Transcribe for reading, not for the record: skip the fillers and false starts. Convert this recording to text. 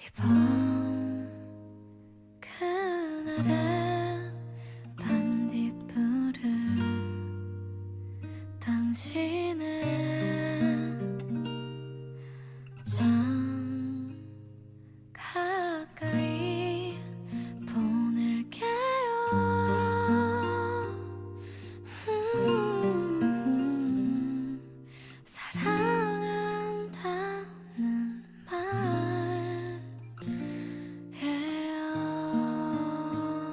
이번 그날의 반딧불을 당신은 참 가까이 보낼게요. 사랑